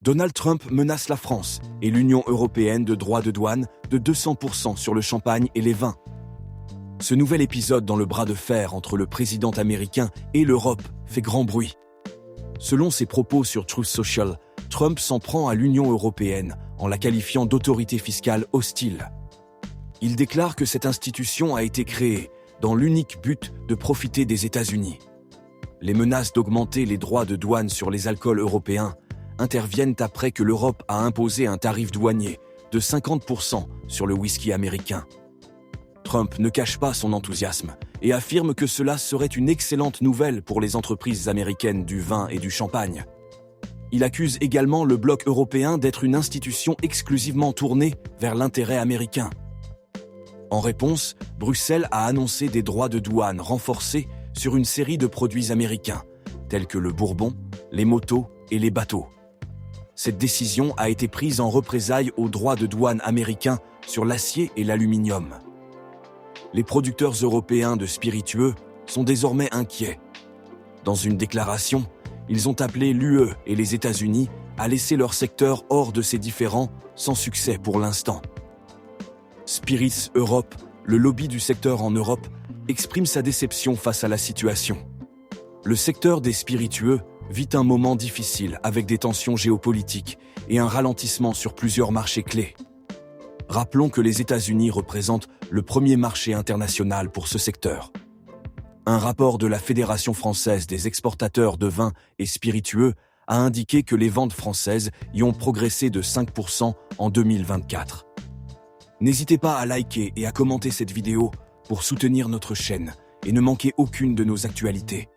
Donald Trump menace la France et l'Union européenne de droits de douane de 200% sur le champagne et les vins. Ce nouvel épisode dans le bras de fer entre le président américain et l'Europe fait grand bruit. Selon ses propos sur Truth Social, Trump s'en prend à l'Union européenne en la qualifiant d'autorité fiscale hostile. Il déclare que cette institution a été créée dans l'unique but de profiter des États-Unis. Les menaces d'augmenter les droits de douane sur les alcools européens interviennent après que l'Europe a imposé un tarif douanier de 50% sur le whisky américain. Trump ne cache pas son enthousiasme et affirme que cela serait une excellente nouvelle pour les entreprises américaines du vin et du champagne. Il accuse également le bloc européen d'être une institution exclusivement tournée vers l'intérêt américain. En réponse, Bruxelles a annoncé des droits de douane renforcés sur une série de produits américains, tels que le bourbon, les motos et les bateaux. Cette décision a été prise en représailles aux droits de douane américains sur l'acier et l'aluminium. Les producteurs européens de spiritueux sont désormais inquiets. Dans une déclaration, ils ont appelé l'UE et les États-Unis à laisser leur secteur hors de ces différends, sans succès pour l'instant. Spirits Europe, le lobby du secteur en Europe, exprime sa déception face à la situation. Le secteur des spiritueux vit un moment difficile avec des tensions géopolitiques et un ralentissement sur plusieurs marchés clés. Rappelons que les États-Unis représentent le premier marché international pour ce secteur. Un rapport de la Fédération française des exportateurs de vins et spiritueux a indiqué que les ventes françaises y ont progressé de 5% en 2024. N'hésitez pas à liker et à commenter cette vidéo pour soutenir notre chaîne et ne manquer aucune de nos actualités.